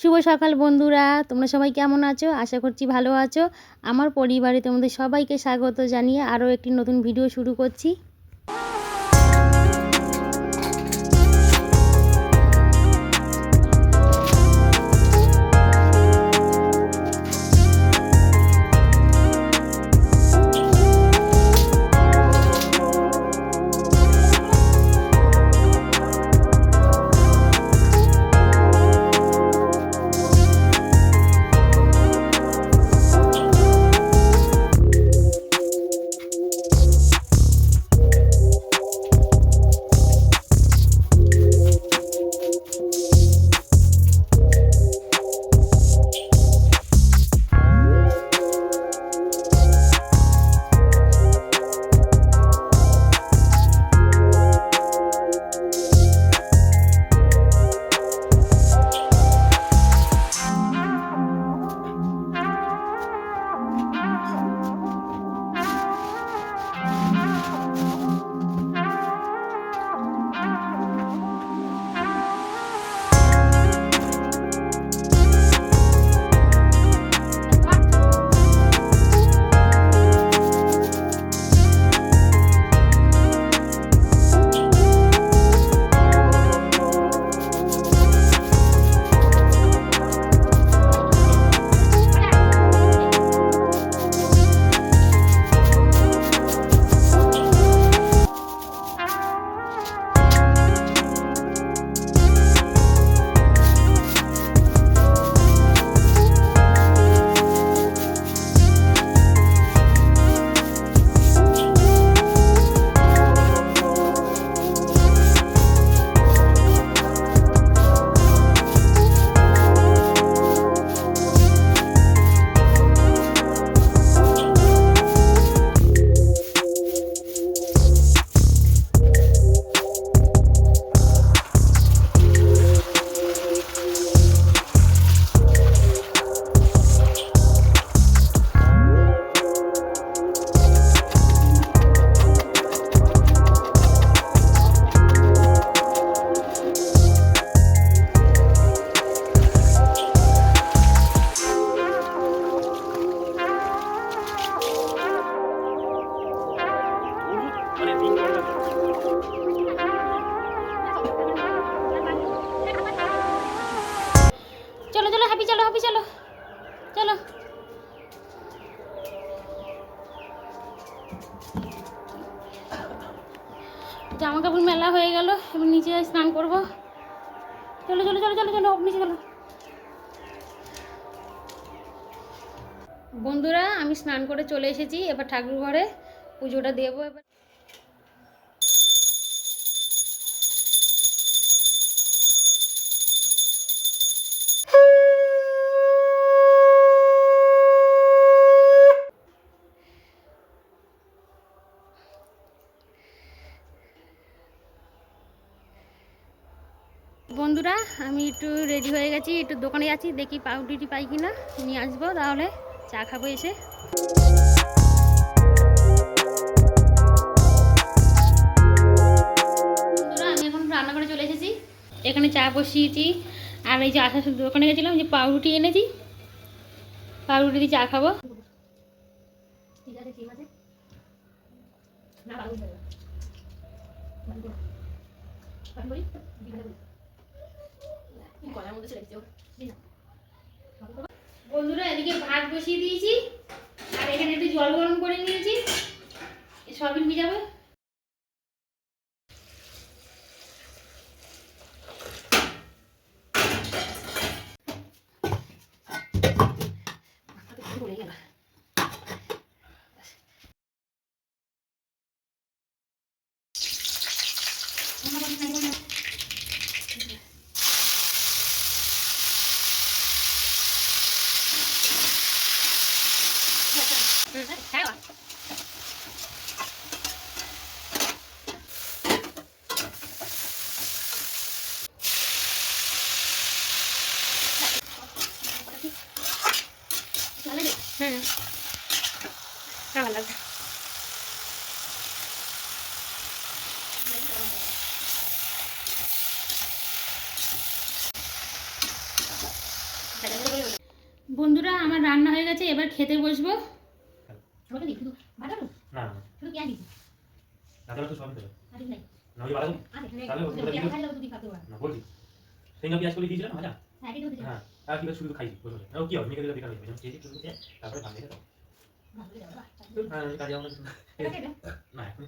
শুভ সকাল বন্ধুরা, তোমরা সবাই কেমন আছো? আশা করছি ভালো আছো। আমার পরিবারে তোমাদের সবাইকে স্বাগত জানিয়ে আরও একটি নতুন ভিডিও শুরু করছি। চলো চলো হ্যাপি, চলো হ্যাপি, চলো চলো। জামা কাপড় মেলা হয়ে গেল, এবার নিচে স্নান করবো। চলো চলো চলো চলো চলো নিচে চলো। বন্ধুরা, আমি স্নান করে চলে এসেছি, এবার ঠাকুর ঘরে পুজোটা দেবো। এবার বন্ধুরা, আমি একটু রেডি হয়ে গেছি, একটু দোকানে যাচ্ছি, দেখি পাউরুটি পাই কিনা নিয়ে আসবো, তাহলে চা খাবো এসে। বন্ধুরা, আমি এখন রান্না করে চলে এসেছি, এখানে চা বসিয়েছি। আর এই যে আসার দোকানে গেছিলাম, যে পাউরুটি এনেছি, পাউরুটি দিয়ে চা খাবো। ঠিক আছে, ঠিক আছে বন্ধুরা, এদিকে ভাত বসিয়ে দিয়েছি, আর এখানে একটু জল গরম করে নিয়েছি, সয়াবিন ভিজাবো। ভালো লাগবে। বন্ধুরা আমার রান্না হয়ে গেছে, এবার খেতে বসবো। না না তো সব দেবে না ওই বাড়াবো তাহলে না বলছি সেই না পেঁয়াজ করে দিয়েছিলাম ভাজা হ্যাঁ আর কি শুধু খাইছি বলছো না কি হবে মেখে দিলে বেকার হয়ে যাবে খেয়েছি শুধু খেয়ে তারপরে ভাত খেতে হ্যাঁ কাজে আমরা না এখন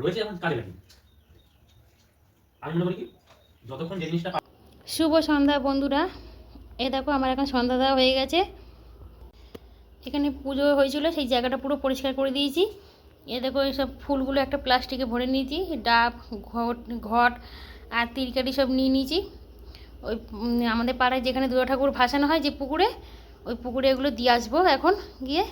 রয়েছে এখন কাজে লাগি আমি মনে করি কি যতক্ষণ যে জিনিসটা শুভ সন্ধ্যা বন্ধুরা, এ দেখো আমার এখন সন্ধ্যা দেওয়া হয়ে গেছে। এখানে পুজো হয়েছিল, সেই জায়গাটা পুরো পরিষ্কার করে দিয়েছি। এ দেখো এইসব ফুলগুলো একটা প্লাস্টিকে ভরে নিয়েছি, ডাব ঘট আর তিরকারি সব নিয়ে নিয়েছি। ওই আমাদের পাড়ায় যেখানে দুর্গা ঠাকুর ভাসানো হয় যে পুকুরে, ওই পুকুরে এগুলো দিয়ে আসবো এখন গিয়ে।